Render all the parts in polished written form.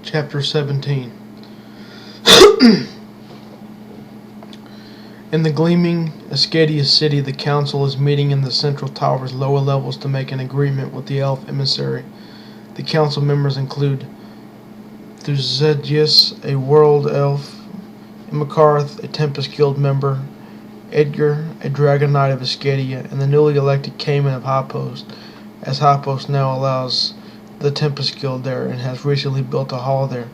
Chapter 17. In the gleaming Ascadia city, the council is meeting in the central tower's lower levels to make an agreement with the elf emissary. The council members include Thuzegius, a world elf, Imakarth, a Tempest Guild member, Edgar, a Dragon Knight of Ascadia, and the newly elected Cayman of High Post, as High Post now allows the Tempest Guild there and has recently built a hall there.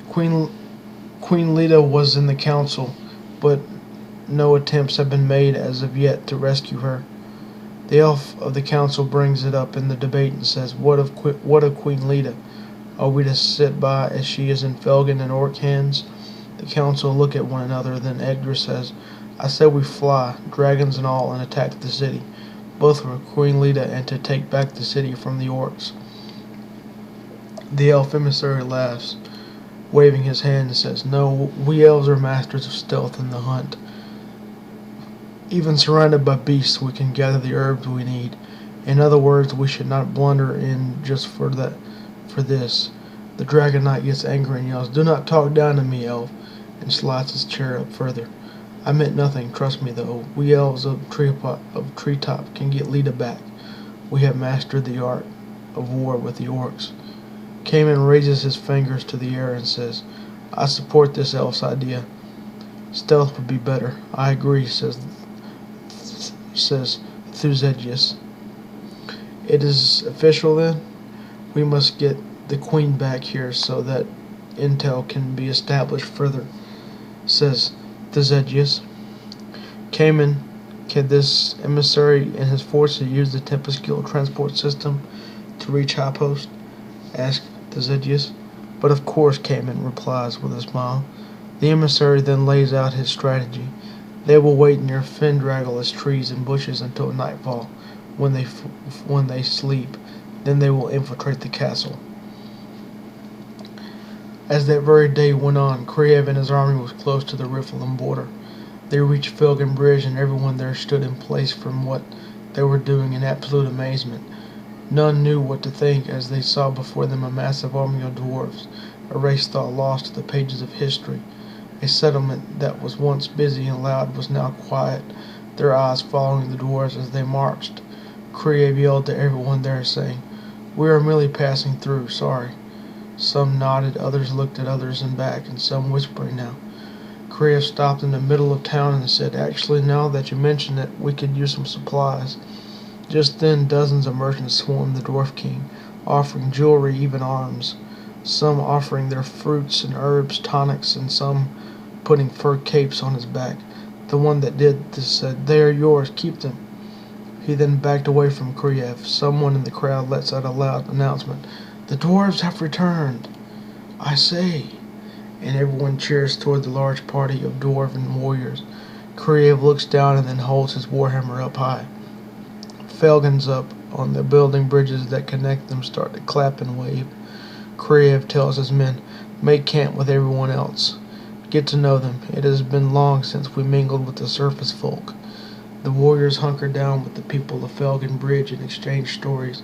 Queen Leda was in the council, but no attempts have been made as of yet to rescue her. The elf of the council brings it up in the debate and says, What of Queen Leda? Are we to sit by as she is in Felgen and Orc hands? The council look at one another, then Edgar says, I said we fly, dragons and all, and attack the city, both for Queen Leda and to take back the city from the Orcs. The elf emissary laughs, waving his hand, and says, No, we elves are masters of stealth in the hunt. Even surrounded by beasts, we can gather the herbs we need. In other words, we should not blunder in just for this. The Dragon Knight gets angry and yells, Do not talk down to me, elf, and slides his chair up further. I meant nothing, trust me though. We elves of Treetop can get Leda back. We have mastered the art of war with the orcs. Cayman raises his fingers to the air and says, I support this elf's idea. Stealth would be better. I agree, says Thuzegius. It is official then? We must get the queen back here so that intel can be established further, says Thuzegius. Cayman, can this emissary and his forces use the Tempest Guild transport system to reach High Post? Asked Thuzegius. But of course, Cayman replies with a smile. The emissary then lays out his strategy. They will wait near Fendragle's trees and bushes until nightfall, when they sleep. Then they will infiltrate the castle. As that very day went on, Kriev and his army was close to the Rifflin border. They reached Felgen Bridge, and everyone there stood in place from what they were doing in absolute amazement. None knew what to think as they saw before them a massive army of dwarves, a race thought lost to the pages of history. A settlement that was once busy and loud was now quiet, their eyes following the dwarves as they marched. Kriev yelled to everyone there, saying, We are merely passing through, sorry. Some nodded, others looked at others and back, and some whispering now. Kriev stopped in the middle of town and said, Actually, now that you mention it, we could use some supplies. Just then, dozens of merchants swarmed the Dwarf King, offering jewelry, even arms. Some offering their fruits and herbs, tonics, and some putting fur capes on his back. The one that did this said, They are yours, keep them. He then backed away from Kriev. Someone in the crowd lets out a loud announcement, The dwarves have returned. I say. And everyone cheers toward the large party of dwarven warriors. Kriev looks down and then holds his warhammer up high. Felgens up on the building bridges that connect them start to clap and wave. Kriev tells his men, Make camp with everyone else. Get to know them. It has been long since we mingled with the surface folk. The warriors hunker down with the people of Felgen Bridge and exchange stories,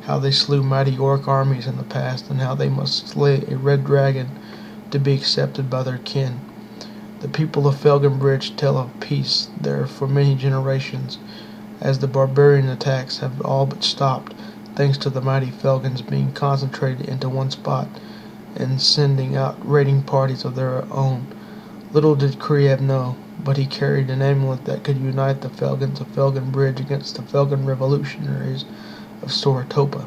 how they slew mighty orc armies in the past and how they must slay a red dragon to be accepted by their kin. The people of Felgen Bridge tell of peace there for many generations, as the barbarian attacks have all but stopped, thanks to the mighty Felgens being concentrated into one spot and sending out raiding parties of their own. Little did Kriev know, but he carried an amulet that could unite the Felgens of Felgen Bridge against the Felgen revolutionaries of Soratopa.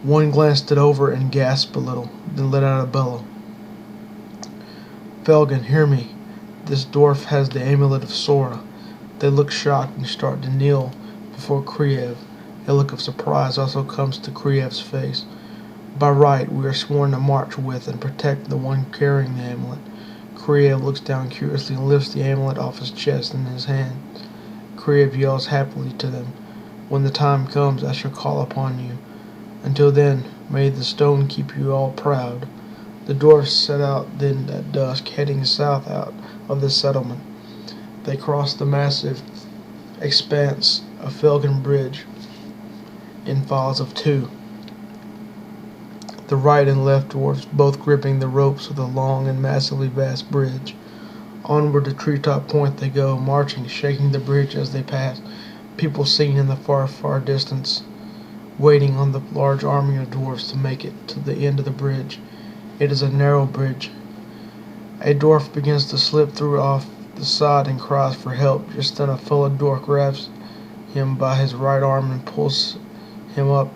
One glanced it over and gasped a little, then let out a bellow. Felgen, hear me. This dwarf has the amulet of Sora. They look shocked and start to kneel before Kriev. A look of surprise also comes to Kriev's face. By right, we are sworn to march with and protect the one carrying the amulet. Kriev looks down curiously and lifts the amulet off his chest in his hand. Kriev yells happily to them, When the time comes, I shall call upon you. Until then, may the stone keep you all proud. The dwarfs set out then at dusk, heading south out of the settlement. They crossed the massive expanse a Felgen bridge in files of two, the right and left dwarfs both gripping the ropes of the long and massively vast bridge. Onward to Treetop Point they go, marching, shaking the bridge as they pass, people seen in the far, far distance, waiting on the large army of dwarfs to make it to the end of the bridge. It is a narrow bridge. A dwarf begins to slip through off the side and cries for help. Just then a fellow dwarf grabs him by his right arm and pulls him up.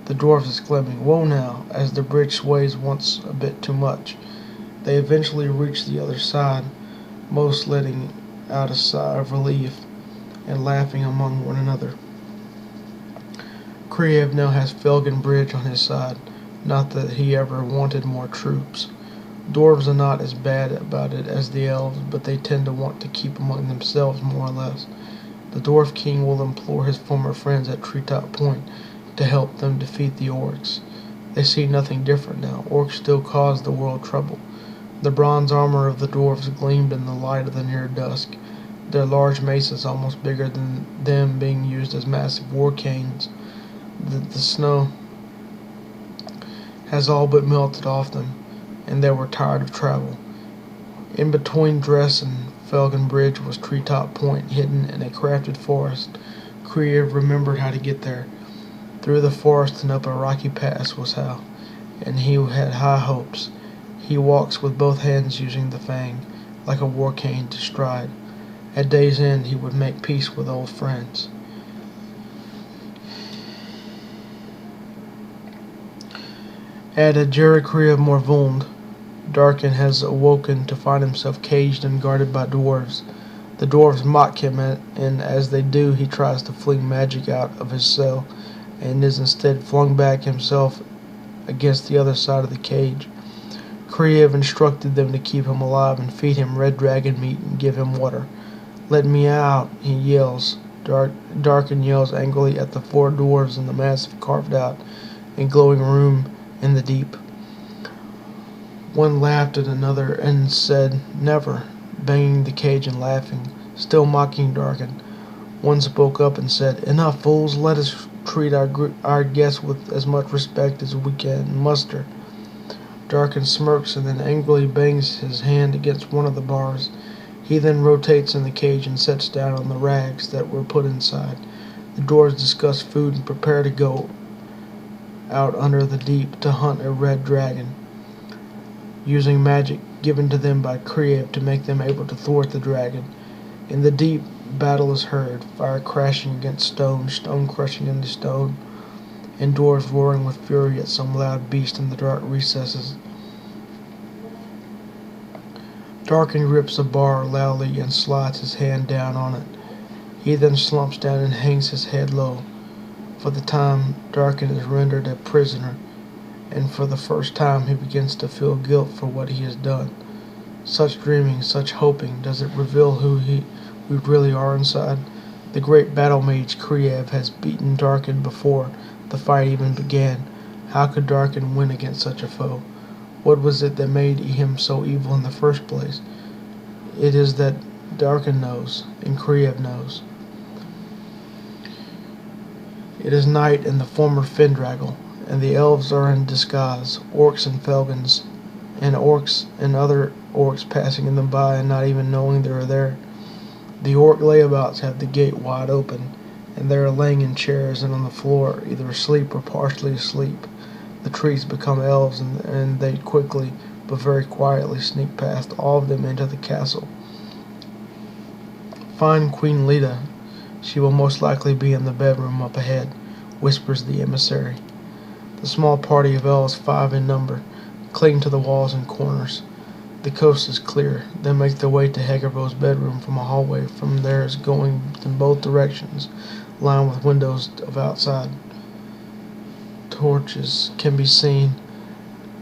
The dwarf exclaiming, "Whoa now," as the bridge sways once a bit too much. They eventually reach the other side, most letting out a sigh of relief and laughing among one another. Kriev now has Felgen Bridge on his side, not that he ever wanted more troops. Dwarves are not as bad about it as the elves, but they tend to want to keep among themselves more or less. The Dwarf King will implore his former friends at Treetop Point to help them defeat the orcs. They see nothing different now. Orcs still cause the world trouble. The bronze armor of the dwarves gleamed in the light of the near dusk, their large maces almost bigger than them being used as massive war canes. The snow has all but melted off them, and they were tired of travel. In between Dress and Felgen Bridge was Treetop Point, hidden in a crafted forest. Kriev remembered how to get there. Through the forest and up a rocky pass was how, and he had high hopes. He walks with both hands using the fang, like a war cane to stride. At day's end he would make peace with old friends. At a Jericho of Morvund, Darkin has awoken to find himself caged and guarded by dwarves. The dwarves mock him, and as they do, he tries to fling magic out of his cell, and is instead flung back himself against the other side of the cage. Kriev instructed them to keep him alive and feed him red dragon meat and give him water. "Let me out," he yells. Darkin yells angrily at the four dwarves in the massive carved out and glowing room in the deep. One laughed at another and said, "Never," banging the cage and laughing, still mocking Darkin. One spoke up and said, "Enough, fools, let us treat our guests with as much respect as we can muster." Darkin smirks and then angrily bangs his hand against one of the bars. He then rotates in the cage and sits down on the rags that were put inside. The dwarves discuss food and prepare to go out under the deep to hunt a red dragon, using magic given to them by Kriev to make them able to thwart the dragon. In the deep, battle is heard, fire crashing against stone, stone crushing into stone, and dwarves roaring with fury at some loud beast in the dark recesses. Darkin grips a bar loudly and slides his hand down on it. He then slumps down and hangs his head low. For the time, Darkin is rendered a prisoner, and for the first time he begins to feel guilt for what he has done. Such dreaming, such hoping, does it reveal who we really are inside? The great battle mage Kriev has beaten Darkin before the fight even began. How could Darkin win against such a foe? What was it that made him so evil in the first place? It is that Darkin knows, and Kriev knows. It is night in the former Findraggle, and the elves are in disguise, orcs and felgans, and orcs and other orcs passing them by and not even knowing they are there. The orc layabouts have the gate wide open, and they are laying in chairs and on the floor, either asleep or partially asleep. The trees become elves, and they quickly, but very quietly, sneak past all of them into the castle. "Find Queen Leda. She will most likely be in the bedroom up ahead," whispers the emissary. The small party of elves, 5 in number, cling to the walls and corners. The coast is clear. They make their way to Hegerbo's bedroom from a hallway. From there is going in both directions, lined with windows of outside. Torches can be seen.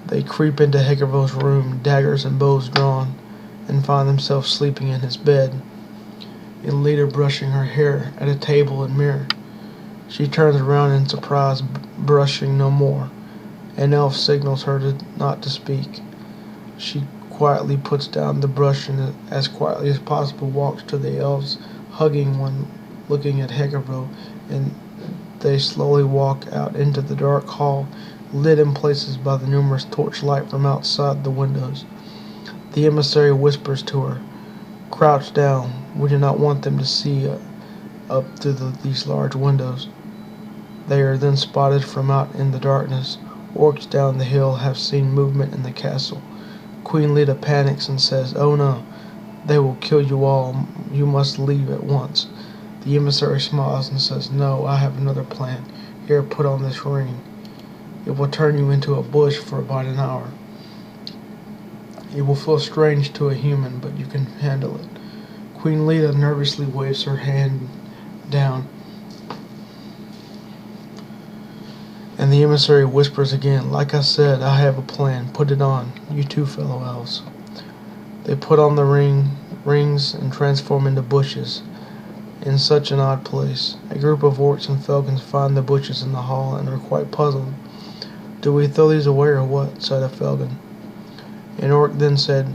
They creep into Hegerbo's room, daggers and bows drawn, and find themselves sleeping in his bed. In Leda brushing her hair at a table and mirror. She turns around in surprise, brushing no more. An elf signals her not to speak. She quietly puts down the brush and as quietly as possible walks to the elves, hugging looking at Hegaro, and they slowly walk out into the dark hall, lit in places by the numerous torchlight from outside the windows. The emissary whispers to her, "Crouch down. We do not want them to see up through these large windows." They are then spotted from out in the darkness. Orcs down the hill have seen movement in the castle. Queen Leda panics and says, "Oh no, they will kill you all. You must leave at once." The emissary smiles and says, "No, I have another plan. Here, put on this ring. It will turn you into a bush for about an hour. It will feel strange to a human, but you can handle it." Queen Leda nervously waves her hand down, and the emissary whispers again, "Like I said, I have a plan. Put it on, you two fellow elves." They put on the rings and transform into bushes. In such an odd place, a group of orcs and felgans find the bushes in the hall and are quite puzzled. "Do we throw these away or what?" said a felgan. An orc then said,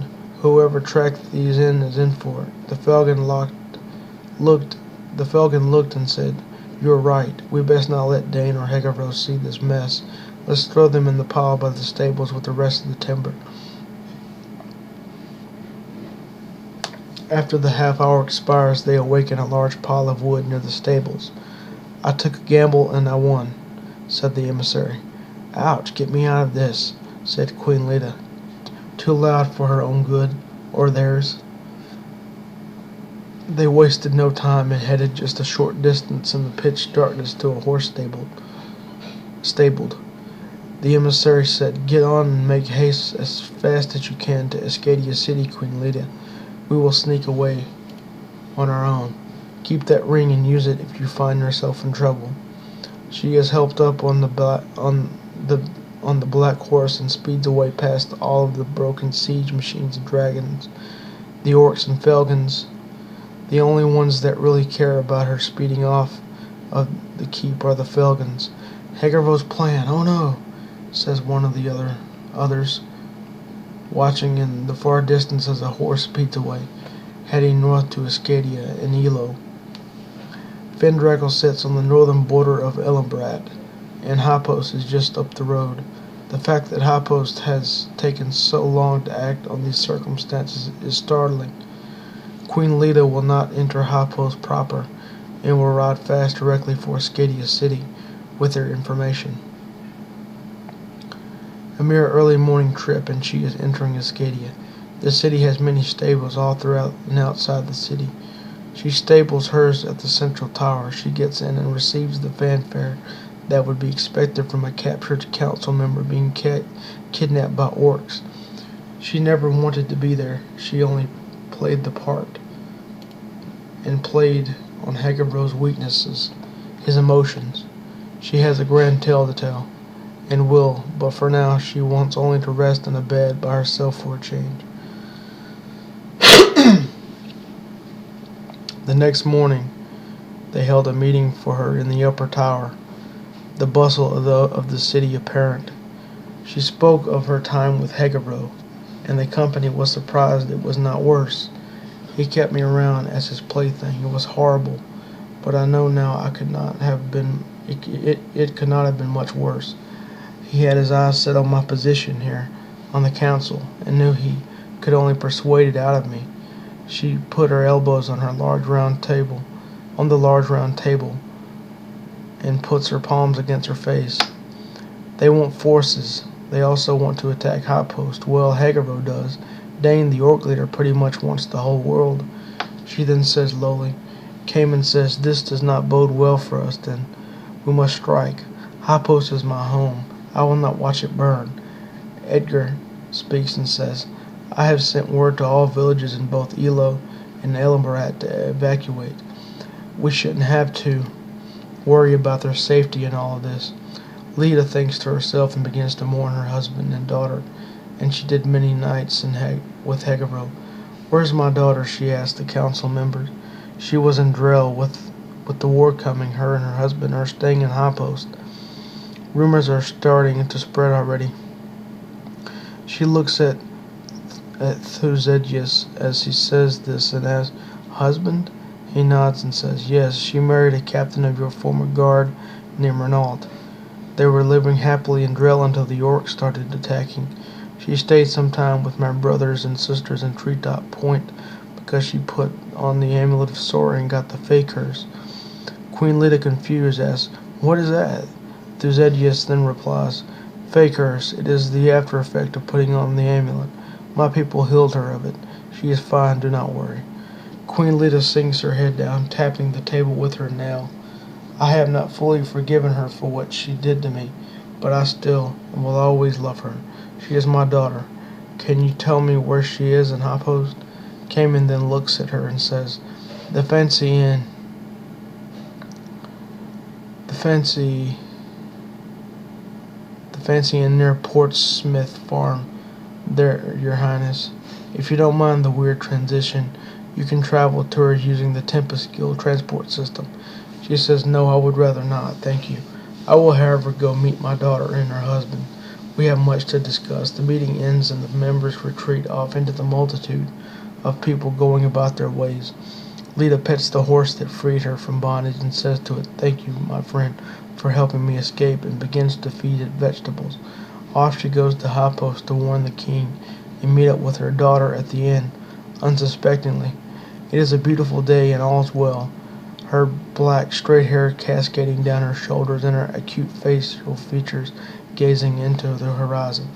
"Whoever tracked these in is in for it." The felgan looked and said, "You're right. We best not let Dane or Hegaro see this mess. Let's throw them in the pile by the stables with the rest of the timber." After the half hour expires, they awaken a large pile of wood near the stables. "I took a gamble and I won," said the emissary. "Ouch, get me out of this," said Queen Leda, too loud for her own good, or theirs. They wasted no time and headed just a short distance in the pitch darkness to a horse stabled. The emissary said, "Get on and make haste as fast as you can to Escadia City, Queen Leda. We will sneak away on our own. Keep that ring and use it if you find yourself in trouble." She is helped up on the black horse and speeds away past all of the broken siege machines and dragons. The orcs and felgans, the only ones that really care about her speeding off of the keep, are the felgans. "Hegaro's plan, oh no," says one of the others, watching in the far distance as a horse speeds away, heading north to Escadia and Elo. Fendragel sits on the northern border of Ellenbrat, and Highpost is just up the road. The fact that Highpost has taken so long to act on these circumstances is startling. Queen Leda will not enter Highpost proper, and will ride fast directly for Escadia City with her information. A mere early morning trip, and she is entering Escadia. The city has many stables all throughout and outside the city. She stables hers at the central tower. She gets in and receives the fanfare that would be expected from a captured council member being kidnapped by orcs. She never wanted to be there. She only played the part, and played on Hegaro's weaknesses, his emotions. She has a grand tale to tell, and will, but for now she wants only to rest in a bed by herself for a change. The next morning they held a meeting for her in the upper tower, the bustle of the city apparent. She spoke of her time with Hegaro, and the company was surprised it was not worse. "He kept me around as his plaything. It was horrible, but I know now it could not have been much worse. He had his eyes set on my position here on the council, and knew he could only persuade it out of me." She put her elbows on the large round table, and puts her palms against her face. "They want forces. They also want to attack Highpost. Well, Hegaro does. Dane, the orc leader, pretty much wants the whole world." She then says lowly, "Cayman says this does not bode well for us, then. We must strike. Highpost is my home. I will not watch it burn." Edgar speaks and says, "I have sent word to all villages in both Elo and Ellenbrat to evacuate. We shouldn't have to worry about their safety in all of this." Leda thinks to herself and begins to mourn her husband and daughter, and she did many nights with Hegaro. "Where's my daughter?" she asked the council members. "She was in Drell with the war coming. Her and her husband are staying in Highpost. Rumors are starting to spread already." She looks at Thuzegius as he says this and asks, "Husband?" He nods and says, "Yes, she married a captain of your former guard named Renault. They were living happily in Drell until the orcs started attacking. She stayed some time with my brothers and sisters in Treetop Point because she put on the amulet of Sora and got the fake curse." Queen Lita, confused, asks, "What is that?" Thucydides then replies, "Fake curse. It is the after effect of putting on the amulet. My people healed her of it. She is fine, do not worry." Queen Lita sinks her head down, tapping the table with her nail. "I have not fully forgiven her for what she did to me, but I still and will always love her. She is my daughter. Can you tell me where she is in High Post?" Cayman then looks at her and says, The fancy the fancy inn near Portsmouth Farm, there, your highness. If you don't mind the weird transition, you can travel to her using the Tempest Guild transport system." She says, "No, I would rather not, thank you. I will, however, go meet my daughter and her husband. We have much to discuss." The meeting ends and the members retreat off into the multitude of people going about their ways. Lita pets the horse that freed her from bondage and says to it, "Thank you, my friend, for helping me escape," and begins to feed it vegetables. Off she goes to High Post to warn the king and meet up with her daughter at the inn, unsuspectingly. It is a beautiful day and all's well, her black straight hair cascading down her shoulders and her acute facial features gazing into the horizon.